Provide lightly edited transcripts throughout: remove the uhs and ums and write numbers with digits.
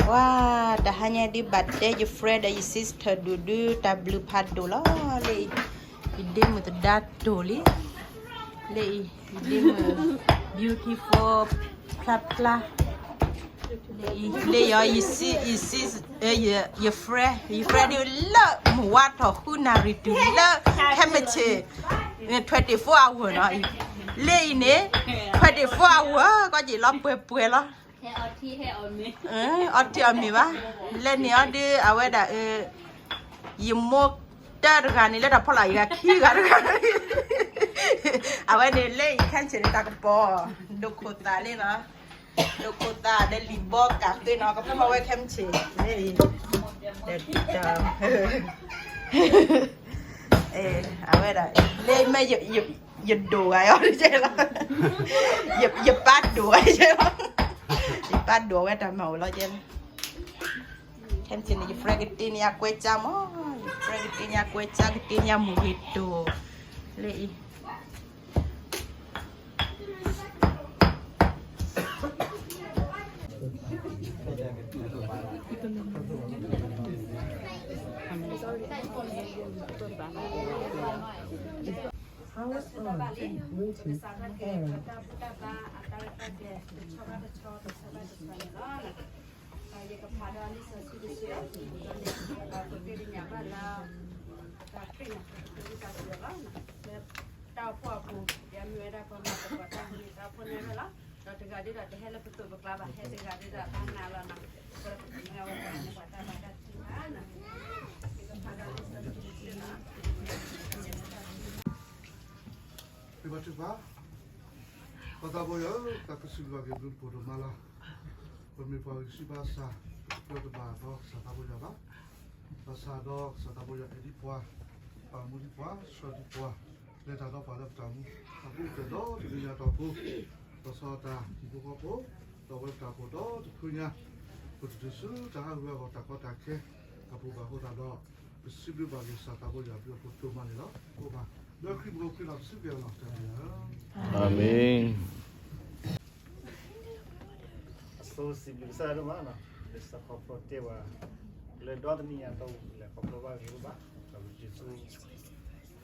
Wah, dah hanya di birthday your friend your sister dudu tablu padu lah le. Ide mu terdato le. Le ide mu beautiful pla. Le ya you see your friend you love mu wato hunari tu love kemache. 24 hour เนาะเลยนี่24 hour ก็จะรอเปื่อยๆแล้วให้เอาที่ให้เอามีเอาที่เอามีวะเล่นนี่เอาดิเอาไว้ด่ายิมโมกเดินกันนี่แล้วด่าพอไหลกันขี้กันเอาไว้เนี่ยเล่นแค่เฉยๆตากระป๋อดูโคตาเลยนะดูโคตาได้ลิบอกกับด้วยเนาะก็พอไว้แค่เฉยเลยเด็ดจังเอาไว้ด่าเล่นไม่หยุดดูไงอ๋อใช่ไหมหยุดปัดดูไงใช่ไหมหยุดปัดดูไว้ทำเอาแล้วใช่ไหมแค่นี้หยุดเฟรกตินยาเกวจามอ๋อหยุดเฟรกตินยาเกวจากตินยามูฮิโตเลยTiba-tiba kata boyo kata silbagi dulu pada malah pemimpin si bahasa pada bahasa sata boyo apa bahasa dok sata boyo ini puah kamu di puah suatu puah leta dok pada tamu aku kedok dunia tapu bahasa ibu kapu tahu tapu dok punya berdusu jangan gua kota ke kapu bahu tado besibli bagi sata boyo biar foto mana lo koma Amin. So civilizar mana? Desa koprotewa. Le dot ni atau le koprowa giba. Kalau jisu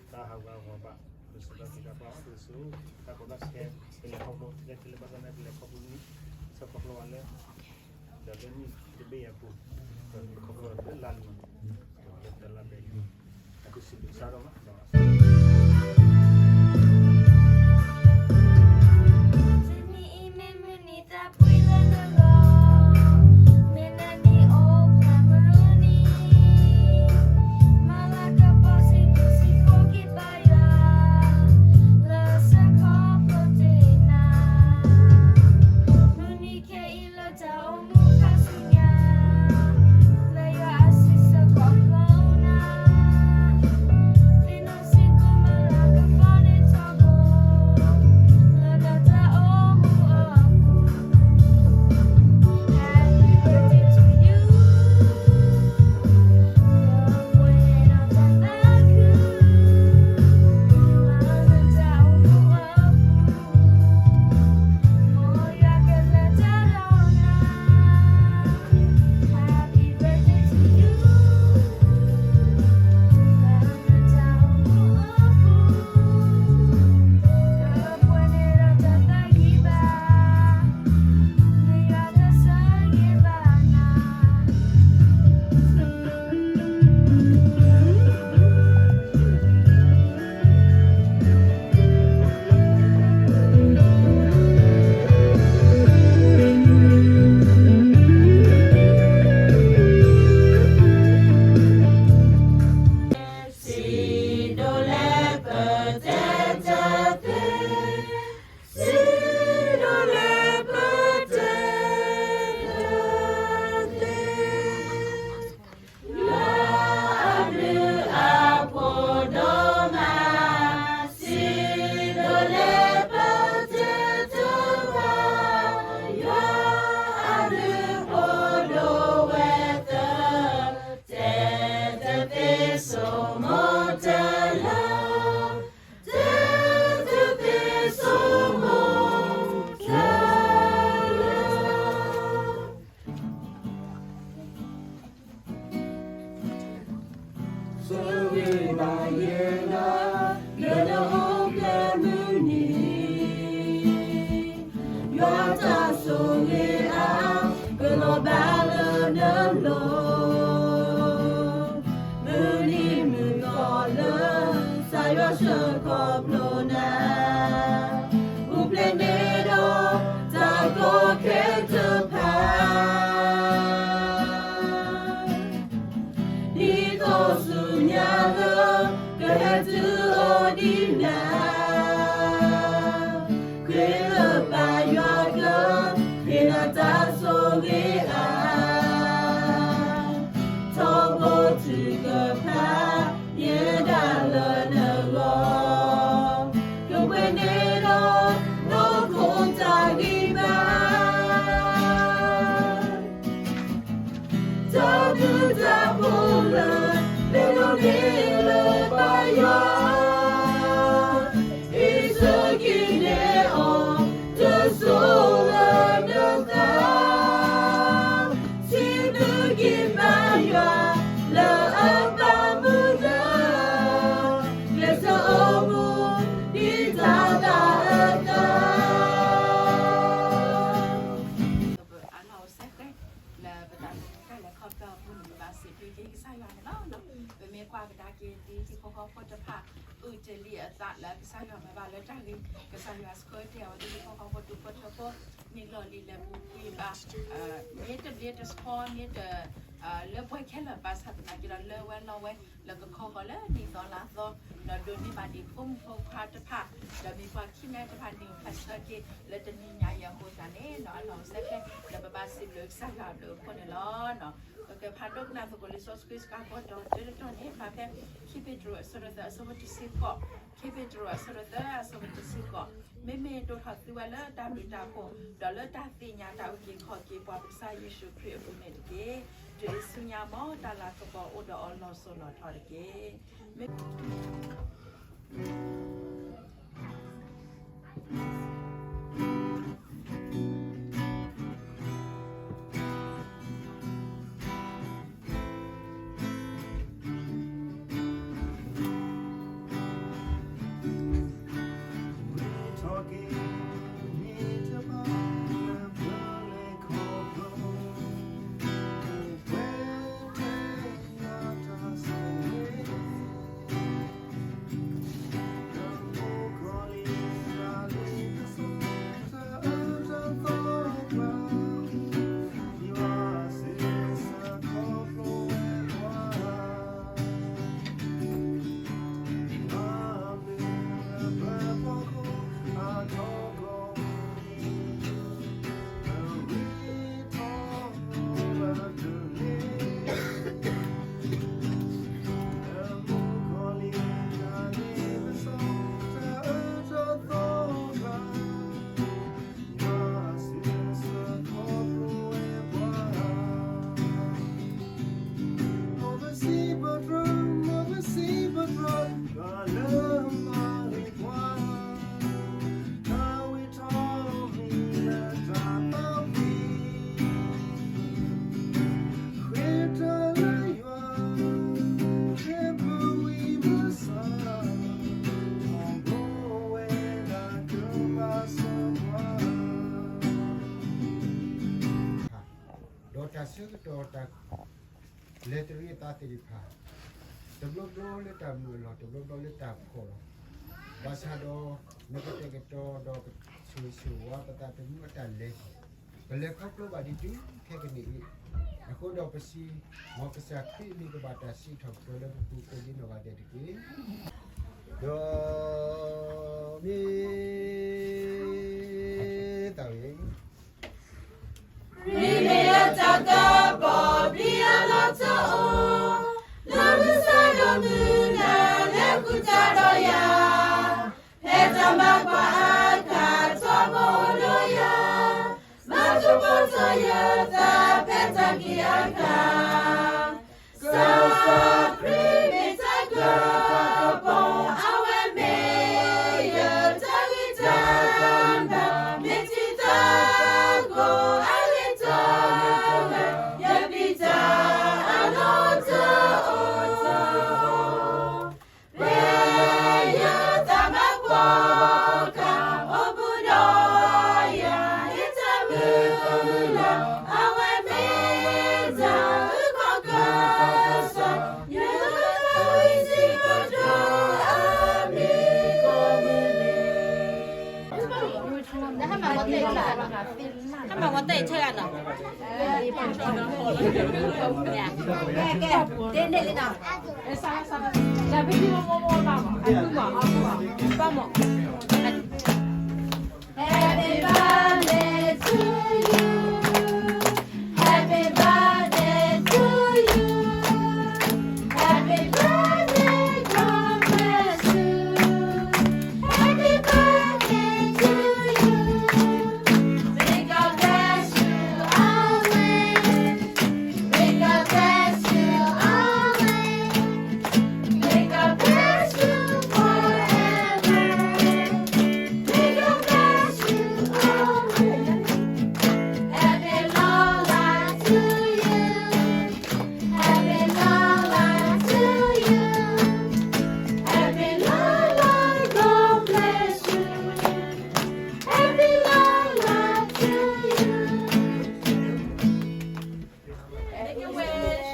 tahawa waba. Sudah tidak apa susu. Tak kena scan. Pilih kopro. Dia pilih pasal ni pilih kopro ni. Sepopro wale. Jadi ni lebih aku. Kopro lalu. Dalam begi. Aku civilizar mana? Bye. le boy kela pas hat na kira le wen no we le ko ko ko le ni so la so na do ni ba di pum pho pha ta pha da mi kwa ki na ta pha ni pastor ke le ta ni nya ya ho ta ne no lo se ke le ba ba si le sa la do ko ne lo no ke pha dok na so ko le so squeeze ka ko do de to ne pha ke keep it raw so that so what to see ko keep it raw so that so what to see ko me me do ha ti wa la ta mi ta ko do le ta ti nya ta o ki ko ki pa sa Yesu Christ o ne ke Jesu nyamo dala ko oda ono sono tarike Dota lettery tatiri pha develop do le tam lo develop do le tam ko basa do nekete keto do su wa ta te mu ta le bele kha pro ba di tu ke ke ni ako do pasi mo pasa ki ni ko bata si thok do le ku ko ni no ba de ki do mi ta yin Yeah. Happy birthday to you. Happy birthday to you. Happy birthday, God bless you. Happy birthday to you. May God bless you always. May God bless you always. May God bless you forever. May God bless you always. Happy long life to you. Happy long life to you. Happy long life, God bless you. Happy long life to you. Make a wish.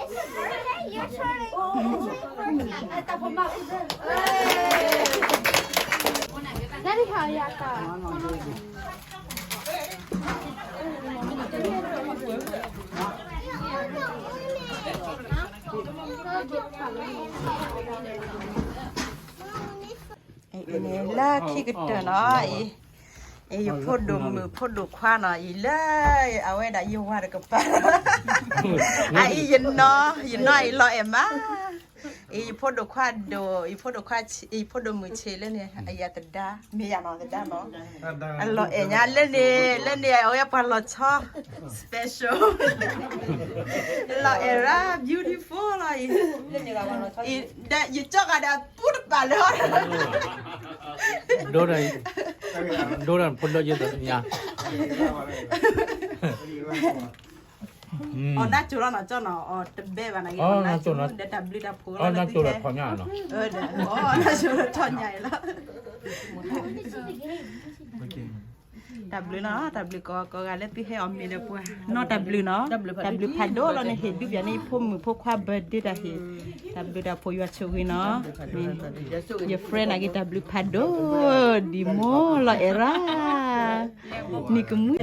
It's your birthday. You're turning. Ito po ba? Dari kaya ka. Ini lah kita na you put do kwana ile awe da you war ka pa ai you know I lo ema you put do kwado you put do mu chele ne ayata da me ya no da no allo enya le ne awe pa lo cho special lo era beautiful like that you talk ada put pa lo Doran pun lo je tu ya. natural na cho nó be ba na ge natural để tập luyện tập phù naturalพอง่ายเนาะ natural cho nhảy đó tập luyện nó tập luyện có gà lên tí hay om mi được qua nó tập luyện nó tập luyện phá đô là này hiện bây giờ này phô khoa birthday đã hiện tập luyện đã phô yêu chơi nó your friend lagi tập luyện phá đô đi mua là era ni kemu